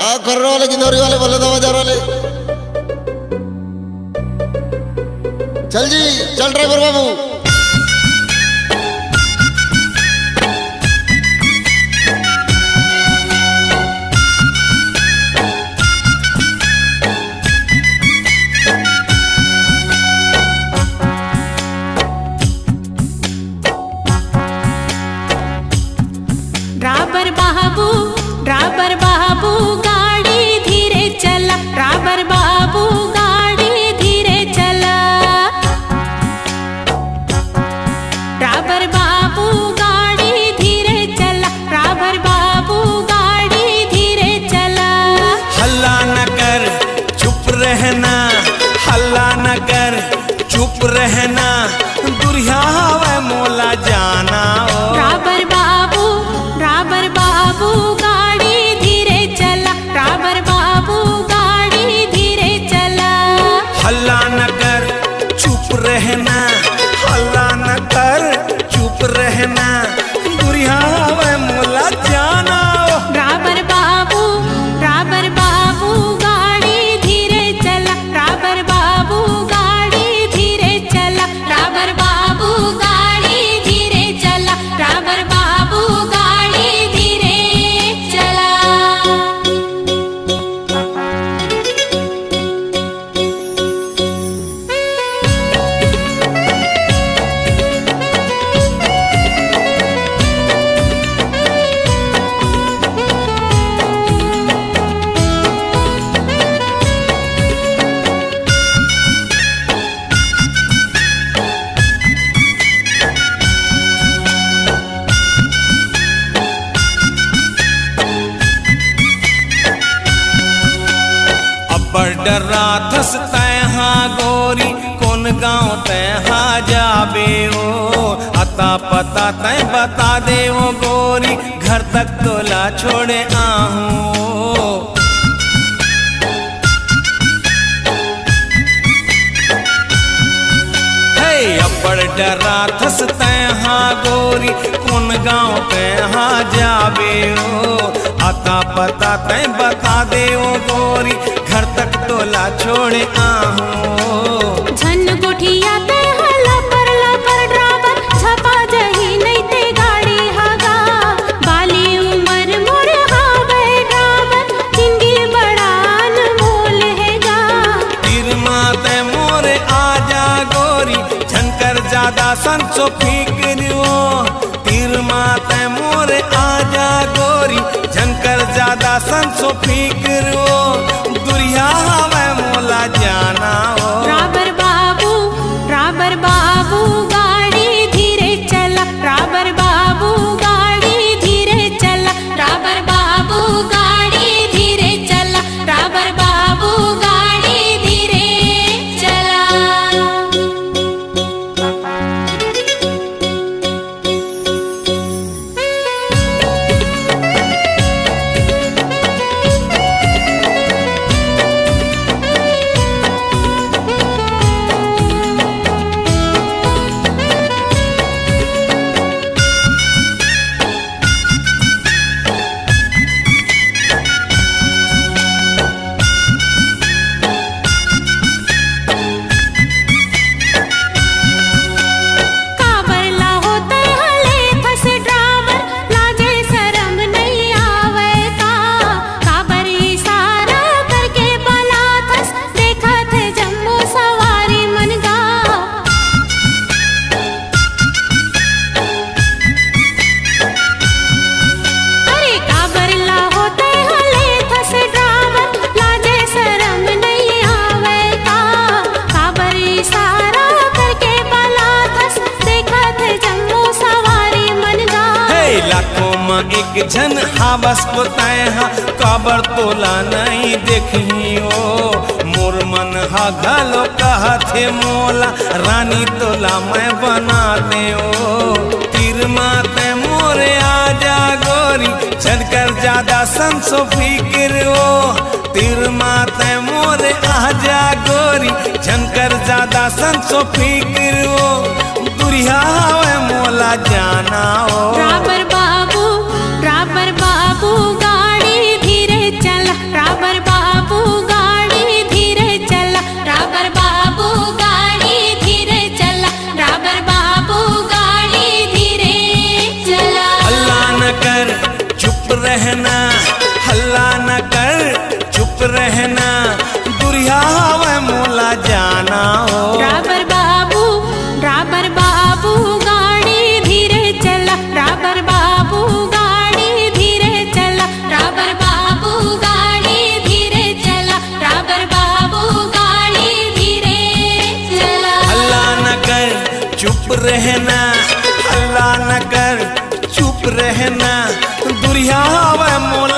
खर्र वाले गिंदौरी वाले बोले दो बाजार वाले। चल जी चल ड्राइवर बाबू। ड्राइवर बाबू गाड़ी धीरे चला, ड्राइवर बाबू गाड़ी धीरे चला, ड्राइवर बाबू गाड़ी धीरे चला, ड्राइवर बाबू गाड़ी धीरे चला। हल्ला न कर चुप रहना, हल्ला न कर चुप रहना, दुरिया हवे मोला जाना। ड्राइवर बाबू गाड़ी धीरे चला, ड्राइवर बाबू गाड़ी धीरे चला। हल्ला न कर चुप रहना, हल्ला न कर चुप रहना, दुरिया हवे मोला जाना। ड्राइवर बाबू गाड़ी धीरे चला, ड्राइवर बाबू गाड़ी धीरे चला, ड्राइवर बाबू गाड़ी धीरे चला, ड्राइवर बाबू गाड़ी धीरे चला। अब्बर डरा थस तैहा गोरी, कौन गाँव तैहा जाबे ओ, अता पता तय बता दे वो गोरी, घर तक तोला छोड़े आहूं। हे अब्बर डरा थस तैहा गोरी, कौन गाँव तैहा जाबे ओ, अता पता तय बता दे वो गोरी, घर तक तोला छोड़े आहूं। झन गोठिया ते हला पर ड्राइवर छपा जही नहीं ते गाड़ी हगा, बाली उमर मोर हावे ड्राइवर, जिंदगी बड़ा अनमोल हैगा। तीर माते मोरे आजा गोरी, झनकर ज्यादा संसो फिक्रियो, तीर माते मोरे आजा गोरी, झनकर ज्यादा संसो फिक्रियो, दुरिया हवे मोला जाना। ड्राइवर बाबू गाड़ी धीरे चला, ड्राइवर बाबू गाड़ी धीरे चला, ड्राइवर बाबू गाड़ी धीरे चला, ड्राइवर बाबू गाड़ी धीरे चला। एक झन हावस पोतैहा, काबर तोला नहीं देखियो, मोर मन हा घलो कहथे मोला, रानी तोला मैं बना दे ओ। तीर माते मोरे आजा गोरी, झनकर ज्यादा संसो फिक्र ओ, तीर माते मोरे आजा गोरी, झनकर ज्यादा संसो फिक्र ओ, दुरिया हवे मोला जाना ओ। ड्राइवर बाबू गाड़ी धीरे चला, चुप रहना, हल्ला न कर चुप रहना, दुरिया हवे मोला